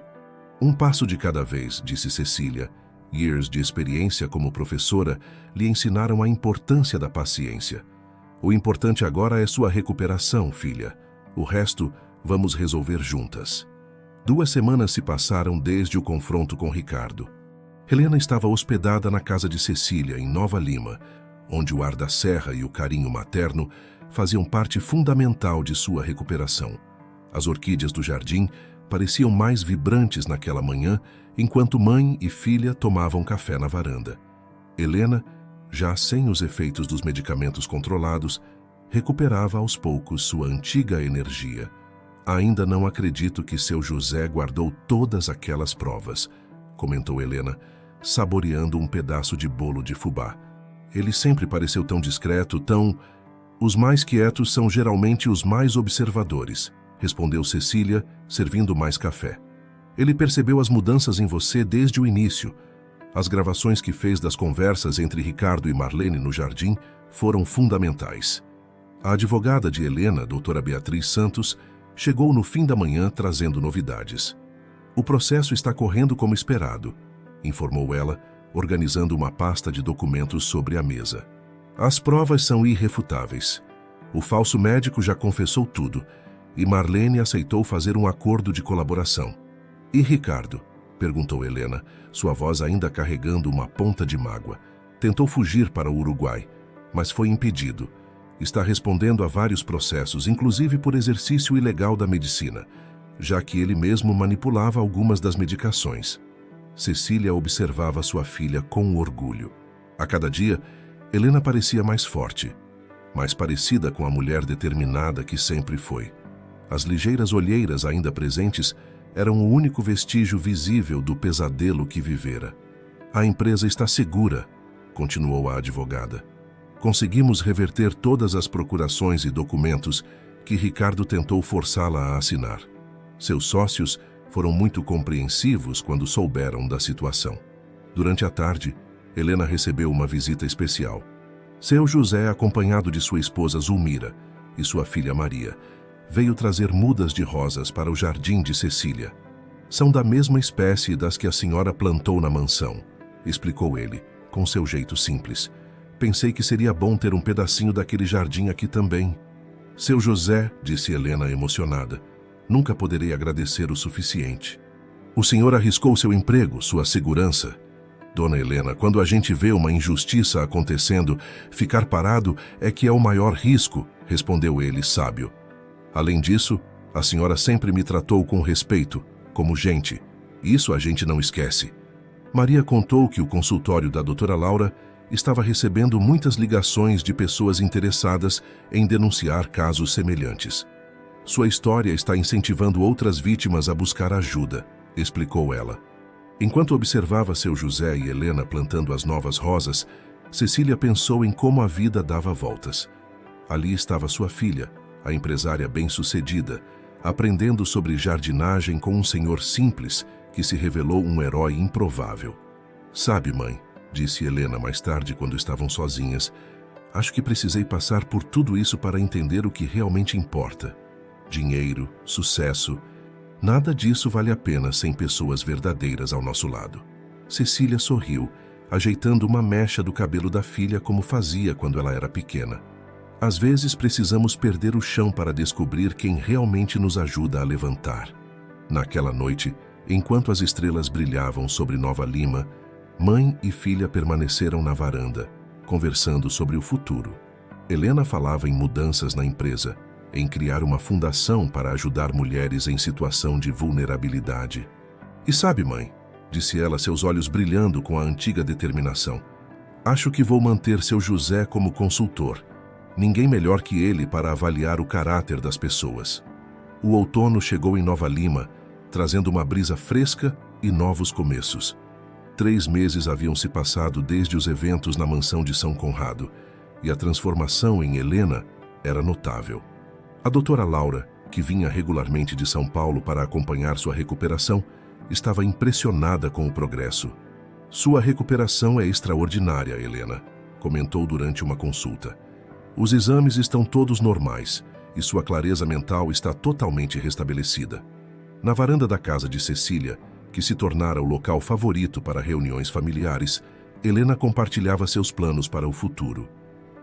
Speaker 1: Um passo de cada vez, disse Cecília. Years de experiência como professora lhe ensinaram a importância da paciência. O importante agora é sua recuperação, filha. O resto vamos resolver juntas. 2 semanas se passaram desde o confronto com Ricardo. Helena estava hospedada na casa de Cecília, em Nova Lima, onde o ar da serra e o carinho materno faziam parte fundamental de sua recuperação. As orquídeas do jardim pareciam mais vibrantes naquela manhã, enquanto mãe e filha tomavam café na varanda. Helena, já sem os efeitos dos medicamentos controlados, recuperava aos poucos sua antiga energia. Ainda não acredito que seu José guardou todas aquelas provas, comentou Helena, saboreando um pedaço de bolo de fubá. Ele sempre pareceu tão discreto, tão... Os mais quietos são geralmente os mais observadores, respondeu Cecília, servindo mais café. Ele percebeu as mudanças em você desde o início. As gravações que fez das conversas entre Ricardo e Marlene no jardim foram fundamentais. A advogada de Helena, doutora Beatriz Santos, chegou no fim da manhã trazendo novidades. O processo está correndo como esperado, informou ela, organizando uma pasta de documentos sobre a mesa. As provas são irrefutáveis. O falso médico já confessou tudo e Marlene aceitou fazer um acordo de colaboração. E Ricardo? Perguntou Helena, sua voz ainda carregando uma ponta de mágoa. Tentou fugir para o Uruguai, mas foi impedido. Está respondendo a vários processos, inclusive por exercício ilegal da medicina, já que ele mesmo manipulava algumas das medicações. Cecília observava sua filha com orgulho. A cada dia, Helena parecia mais forte. mais parecida com a mulher determinada que sempre foi. As ligeiras olheiras ainda presentes eram o único vestígio visível do pesadelo que vivera. A empresa está segura, continuou a advogada. Conseguimos reverter todas as procurações e documentos que Ricardo tentou forçá-la a assinar. Seus sócios foram muito compreensivos quando souberam da situação. Durante a tarde, Helena recebeu uma visita especial. Seu José, acompanhado de sua esposa Zulmira e sua filha Maria, veio trazer mudas de rosas para o jardim de Cecília. São da mesma espécie das que a senhora plantou na mansão, explicou ele, com seu jeito simples. Pensei que seria bom ter um pedacinho daquele jardim aqui também. Seu José, disse Helena emocionada, nunca poderei agradecer o suficiente. O senhor arriscou seu emprego, sua segurança. Dona Helena, quando a gente vê uma injustiça acontecendo, ficar parado é que é o maior risco, respondeu ele, sábio. Além disso, a senhora sempre me tratou com respeito, como gente. Isso a gente não esquece. Maria contou que o consultório da doutora Laura estava recebendo muitas ligações de pessoas interessadas em denunciar casos semelhantes. Sua história está incentivando outras vítimas a buscar ajuda, explicou ela. Enquanto observava seu José e Helena plantando as novas rosas, Cecília pensou em como a vida dava voltas. Ali estava sua filha, a empresária bem-sucedida, aprendendo sobre jardinagem com um senhor simples que se revelou um herói improvável. Sabe, mãe, disse Helena mais tarde quando estavam sozinhas, acho que precisei passar por tudo isso para entender o que realmente importa. Dinheiro, sucesso, nada disso vale a pena sem pessoas verdadeiras ao nosso lado. Cecília sorriu, ajeitando uma mecha do cabelo da filha como fazia quando ela era pequena. Às vezes precisamos perder o chão para descobrir quem realmente nos ajuda a levantar. Naquela noite, enquanto as estrelas brilhavam sobre Nova Lima, mãe e filha permaneceram na varanda, conversando sobre o futuro. Helena falava em mudanças na empresa, em criar uma fundação para ajudar mulheres em situação de vulnerabilidade. E sabe, mãe, disse ela, seus olhos brilhando com a antiga determinação, acho que vou manter seu José como consultor. Ninguém melhor que ele para avaliar o caráter das pessoas. O outono chegou em Nova Lima, trazendo uma brisa fresca e novos começos. 3 meses haviam se passado desde os eventos na mansão de São Conrado, e a transformação em Helena era notável. A doutora Laura, que vinha regularmente de São Paulo para acompanhar sua recuperação, estava impressionada com o progresso. Sua recuperação é extraordinária, Helena, comentou durante uma consulta. Os exames estão todos normais e sua clareza mental está totalmente restabelecida. Na varanda da casa de Cecília, que se tornara o local favorito para reuniões familiares, Helena compartilhava seus planos para o futuro.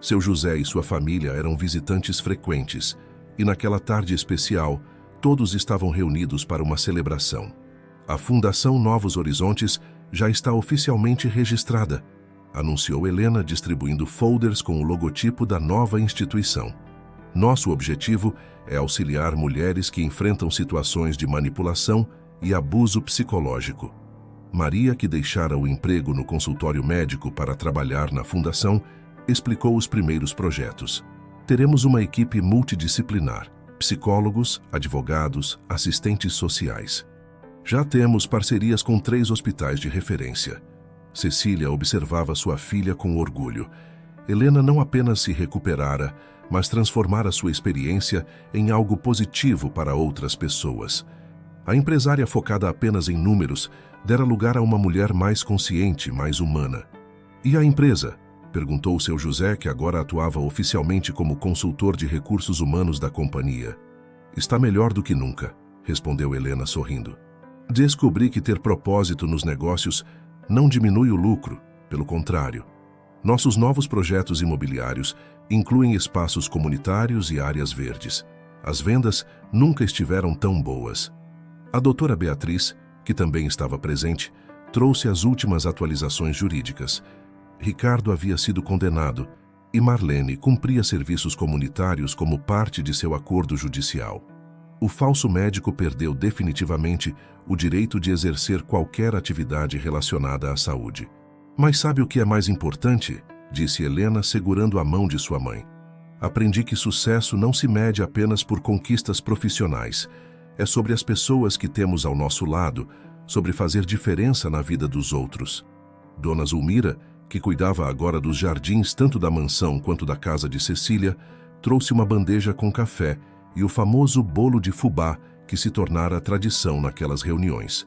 Speaker 1: Seu José e sua família eram visitantes frequentes, e naquela tarde especial, todos estavam reunidos para uma celebração. A Fundação Novos Horizontes já está oficialmente registrada, anunciou Helena, distribuindo folders com o logotipo da nova instituição. Nosso objetivo é auxiliar mulheres que enfrentam situações de manipulação e abuso psicológico. Maria, que deixara o emprego no consultório médico para trabalhar na fundação, explicou os primeiros projetos. Teremos uma equipe multidisciplinar, psicólogos, advogados, assistentes sociais. Já temos parcerias com 3 hospitais de referência. Cecília observava sua filha com orgulho. Helena não apenas se recuperara, mas transformara sua experiência em algo positivo para outras pessoas. A empresária focada apenas em números dera lugar a uma mulher mais consciente, mais humana. E a empresa? Perguntou seu José, que agora atuava oficialmente como consultor de recursos humanos da companhia. Está melhor do que nunca, respondeu Helena sorrindo. Descobri que ter propósito nos negócios não diminui o lucro, pelo contrário. Nossos novos projetos imobiliários incluem espaços comunitários e áreas verdes. As vendas nunca estiveram tão boas. A doutora Beatriz, que também estava presente, trouxe as últimas atualizações jurídicas. Ricardo havia sido condenado e Marlene cumpria serviços comunitários como parte de seu acordo judicial. O falso médico perdeu definitivamente o direito de exercer qualquer atividade relacionada à saúde. Mas sabe o que é mais importante? Disse Helena, segurando a mão de sua mãe. Aprendi que sucesso não se mede apenas por conquistas profissionais. É sobre as pessoas que temos ao nosso lado, sobre fazer diferença na vida dos outros. Dona Zulmira, que cuidava agora dos jardins tanto da mansão quanto da casa de Cecília, trouxe uma bandeja com café e o famoso bolo de fubá que se tornara tradição naquelas reuniões.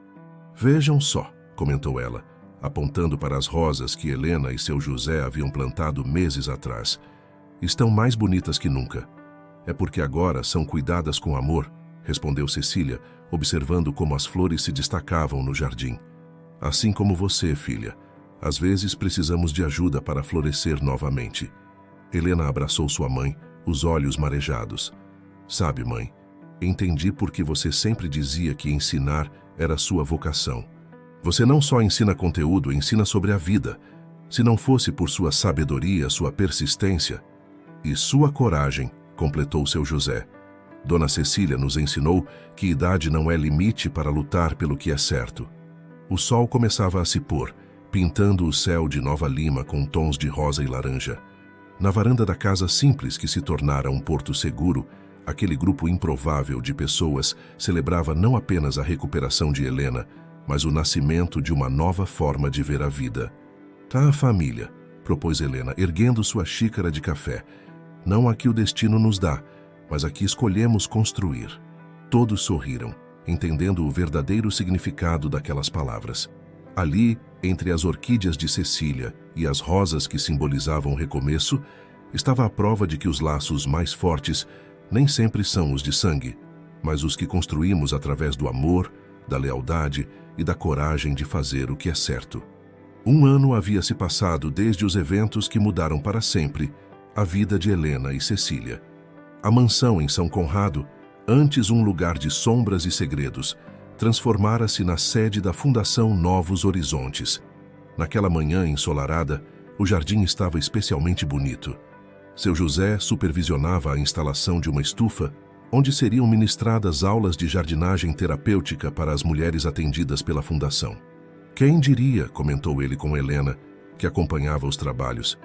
Speaker 1: "Vejam só", comentou ela, apontando para as rosas que Helena e seu José haviam plantado meses atrás. "Estão mais bonitas que nunca." "É porque agora são cuidadas com amor", respondeu Cecília, observando como as flores se destacavam no jardim. "Assim como você, filha. Às vezes precisamos de ajuda para florescer novamente." Helena abraçou sua mãe, os olhos marejados. "Sabe, mãe, entendi por que você sempre dizia que ensinar era sua vocação. Você não só ensina conteúdo, ensina sobre a vida. Se não fosse por sua sabedoria, sua persistência e sua coragem", completou seu José. "Dona Cecília nos ensinou que idade não é limite para lutar pelo que é certo." O sol começava a se pôr, pintando o céu de Nova Lima com tons de rosa e laranja. Na varanda da casa simples que se tornara um porto seguro, aquele grupo improvável de pessoas celebrava não apenas a recuperação de Helena, mas o nascimento de uma nova forma de ver a vida. "Ah, família", propôs Helena, erguendo sua xícara de café. "Não a que o destino nos dá, mas a que escolhemos construir." Todos sorriram, entendendo o verdadeiro significado daquelas palavras. Ali, entre as orquídeas de Cecília e as rosas que simbolizavam o recomeço, estava a prova de que os laços mais fortes nem sempre são os de sangue, mas os que construímos através do amor, da lealdade e da coragem de fazer o que é certo. 1 ano havia se passado desde os eventos que mudaram para sempre a vida de Helena e Cecília. A mansão em São Conrado, antes um lugar de sombras e segredos, transformara-se na sede da Fundação Novos Horizontes. Naquela manhã ensolarada, o jardim estava especialmente bonito. Seu José supervisionava a instalação de uma estufa, onde seriam ministradas aulas de jardinagem terapêutica para as mulheres atendidas pela Fundação. "Quem diria", comentou ele com Helena, que acompanhava os trabalhos,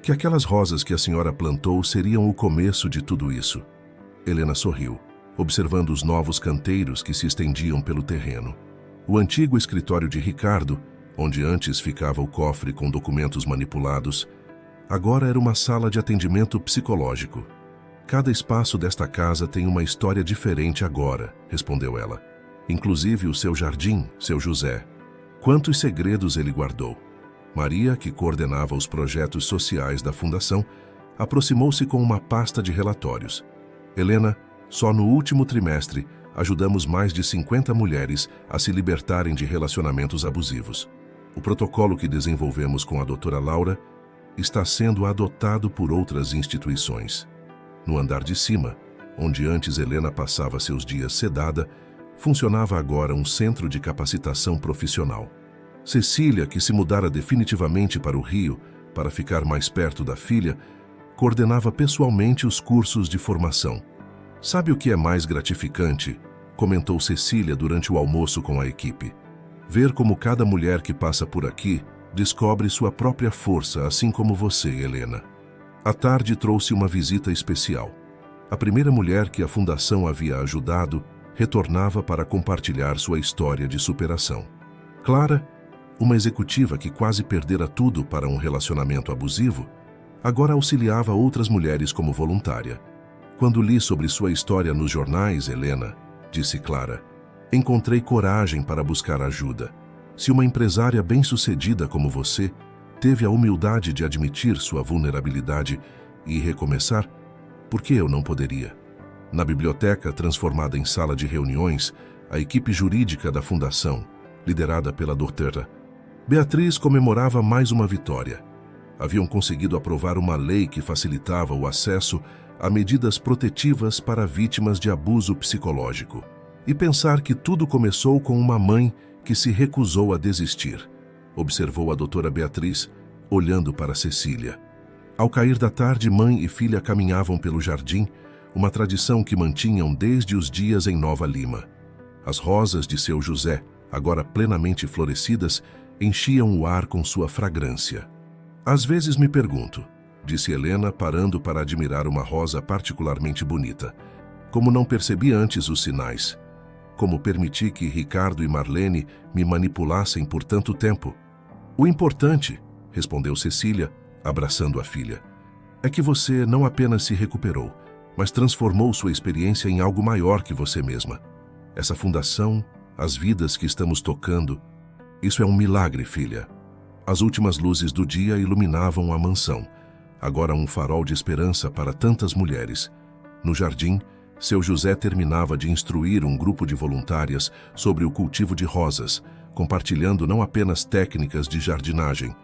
Speaker 1: "que aquelas rosas que a senhora plantou seriam o começo de tudo isso?" Helena sorriu, observando os novos canteiros que se estendiam pelo terreno. O antigo escritório de Ricardo, onde antes ficava o cofre com documentos manipulados, agora era uma sala de atendimento psicológico. "Cada espaço desta casa tem uma história diferente agora", respondeu ela. "Inclusive o seu jardim, seu José. Quantos segredos ele guardou." Maria, que coordenava os projetos sociais da Fundação, aproximou-se com uma pasta de relatórios. "Helena, só no último trimestre, ajudamos mais de 50 mulheres a se libertarem de relacionamentos abusivos. O protocolo que desenvolvemos com a doutora Laura está sendo adotado por outras instituições." No andar de cima, onde antes Helena passava seus dias sedada, funcionava agora um centro de capacitação profissional. Cecília, que se mudara definitivamente para o Rio para ficar mais perto da filha, coordenava pessoalmente os cursos de formação. "Sabe o que é mais gratificante?", comentou Cecília durante o almoço com a equipe. "Ver como cada mulher que passa por aqui descobre sua própria força, assim como você, Helena." A tarde trouxe uma visita especial. A primeira mulher que a Fundação havia ajudado retornava para compartilhar sua história de superação. Clara, uma executiva que quase perdera tudo para um relacionamento abusivo, agora auxiliava outras mulheres como voluntária. "Quando li sobre sua história nos jornais, Helena", disse Clara, "encontrei coragem para buscar ajuda. Se uma empresária bem-sucedida como você teve a humildade de admitir sua vulnerabilidade e recomeçar, por que eu não poderia?" Na biblioteca, transformada em sala de reuniões, a equipe jurídica da Fundação, liderada pela doutora Beatriz, comemorava mais uma vitória. Haviam conseguido aprovar uma lei que facilitava o acesso a medidas protetivas para vítimas de abuso psicológico. E pensar que tudo começou com uma mãe que se recusou a desistir, observou a doutora Beatriz, olhando para Cecília. Ao cair da tarde, mãe e filha caminhavam pelo jardim, uma tradição que mantinham desde os dias em Nova Lima. As rosas de seu José, agora plenamente florescidas, enchiam o ar com sua fragrância. "Às vezes me pergunto", disse Helena, parando para admirar uma rosa particularmente bonita. Como não percebi antes os sinais? Como permiti que Ricardo e Marlene me manipulassem por tanto tempo? O importante, respondeu Cecília, abraçando a filha, é que você não apenas se recuperou, mas transformou sua experiência em algo maior que você mesma. Essa fundação, as vidas que estamos tocando, isso é um milagre, filha. As últimas luzes do dia iluminavam a mansão, agora um farol de esperança para tantas mulheres. No jardim, seu José terminava de instruir um grupo de voluntárias sobre o cultivo de rosas, compartilhando não apenas técnicas de jardinagem,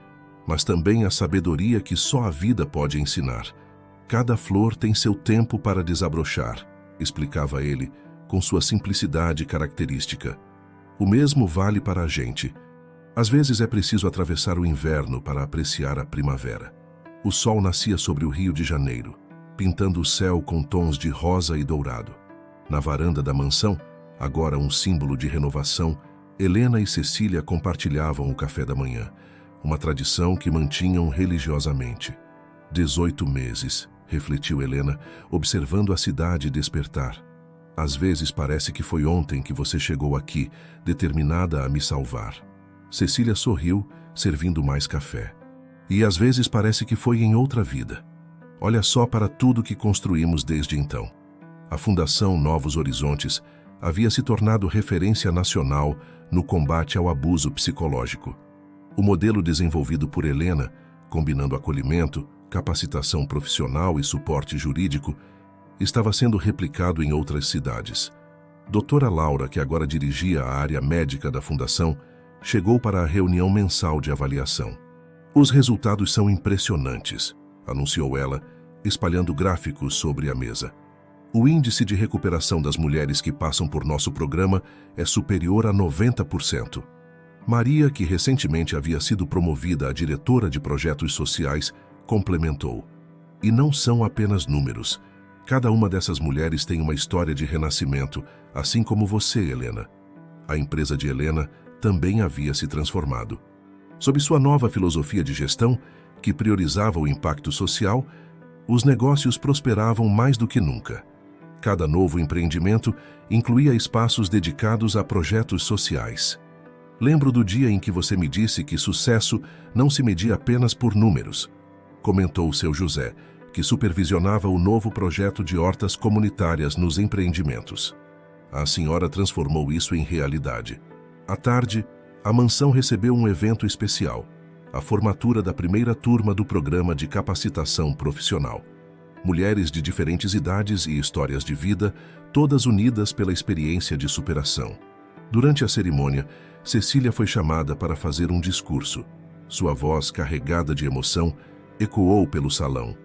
Speaker 1: mas também a sabedoria que só a vida pode ensinar. Cada flor tem seu tempo para desabrochar, explicava ele, com sua simplicidade característica. O mesmo vale para a gente. Às vezes é preciso atravessar o inverno para apreciar a primavera. O sol nascia sobre o Rio de Janeiro, pintando o céu com tons de rosa e dourado. Na varanda da mansão, agora um símbolo de renovação, Helena e Cecília compartilhavam o café da manhã, uma tradição que mantinham religiosamente. 18 meses, refletiu Helena, observando a cidade despertar. Às vezes parece que foi ontem que você chegou aqui, determinada a me salvar. Cecília sorriu, servindo mais café. E às vezes parece que foi em outra vida. Olha só para tudo que construímos desde então. A Fundação Novos Horizontes havia se tornado referência nacional no combate ao abuso psicológico. O modelo desenvolvido por Helena, combinando acolhimento, capacitação profissional e suporte jurídico, estava sendo replicado em outras cidades. Doutora Laura, que agora dirigia a área médica da Fundação, chegou para a reunião mensal de avaliação. Os resultados são impressionantes, anunciou ela, espalhando gráficos sobre a mesa. O índice de recuperação das mulheres que passam por nosso programa é superior a 90%. Maria, que recentemente havia sido promovida a diretora de projetos sociais, complementou. E não são apenas números. Cada uma dessas mulheres tem uma história de renascimento, assim como você, Helena. A empresa de Helena também havia se transformado. Sob sua nova filosofia de gestão, que priorizava o impacto social, os negócios prosperavam mais do que nunca. Cada novo empreendimento incluía espaços dedicados a projetos sociais. Lembro do dia em que você me disse que sucesso não se media apenas por números, comentou seu José, que supervisionava o novo projeto de hortas comunitárias nos empreendimentos. A senhora transformou isso em realidade. À tarde, a mansão recebeu um evento especial, a formatura da primeira turma do programa de capacitação profissional. Mulheres de diferentes idades e histórias de vida, todas unidas pela experiência de superação. Durante a cerimônia, Cecília foi chamada para fazer um discurso. Sua voz, carregada de emoção, ecoou pelo salão.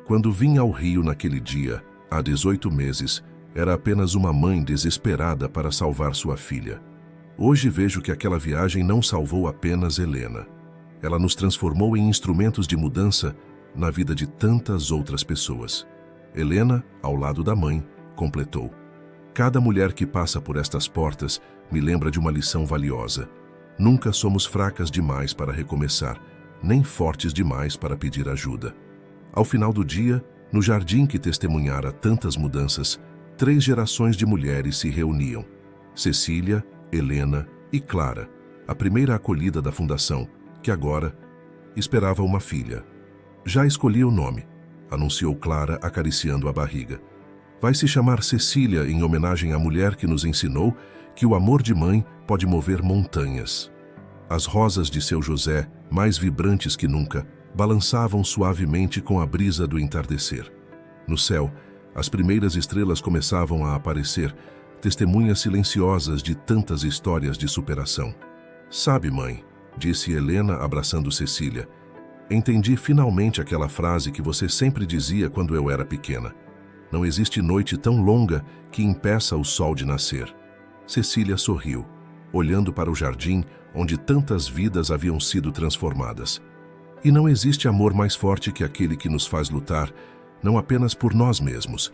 Speaker 1: Quando vinha ao Rio naquele dia, há 18 meses, era apenas uma mãe desesperada para salvar sua filha. Hoje vejo que aquela viagem não salvou apenas Helena. Ela nos transformou em instrumentos de mudança na vida de tantas outras pessoas. Helena, ao lado da mãe, completou. Cada mulher que passa por estas portas me lembra de uma lição valiosa. Nunca somos fracas demais para recomeçar, nem fortes demais para pedir ajuda. Ao final do dia, no jardim que testemunhara tantas mudanças, 3 gerações de mulheres se reuniam. Cecília, Helena e Clara, a primeira acolhida da Fundação, que agora esperava uma filha. Já escolhi o nome, anunciou Clara, acariciando a barriga. Vai se chamar Cecília em homenagem à mulher que nos ensinou que o amor de mãe pode mover montanhas. As rosas de seu José, mais vibrantes que nunca, balançavam suavemente com a brisa do entardecer. No céu, as primeiras estrelas começavam a aparecer, testemunhas silenciosas de tantas histórias de superação. Sabe, mãe, disse Helena abraçando Cecília, entendi finalmente aquela frase que você sempre dizia quando eu era pequena. Não existe noite tão longa que impeça o sol de nascer. Cecília sorriu, olhando para o jardim onde tantas vidas haviam sido transformadas. E não existe amor mais forte que aquele que nos faz lutar, não apenas por nós mesmos,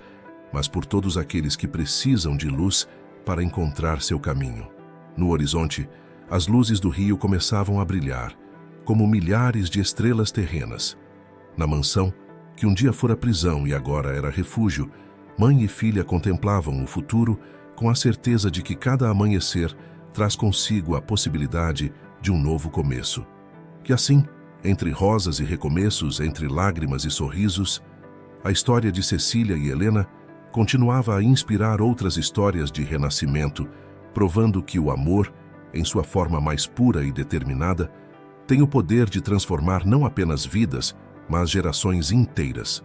Speaker 1: mas por todos aqueles que precisam de luz para encontrar seu caminho. No horizonte, as luzes do rio começavam a brilhar, como milhares de estrelas terrenas. Na mansão, que um dia fora prisão e agora era refúgio, mãe e filha contemplavam o futuro com a certeza de que cada amanhecer traz consigo a possibilidade de um novo começo. Que assim, entre rosas e recomeços, entre lágrimas e sorrisos, a história de Cecília e Helena continuava a inspirar outras histórias de renascimento, provando que o amor, em sua forma mais pura e determinada, tem o poder de transformar não apenas vidas, mas gerações inteiras.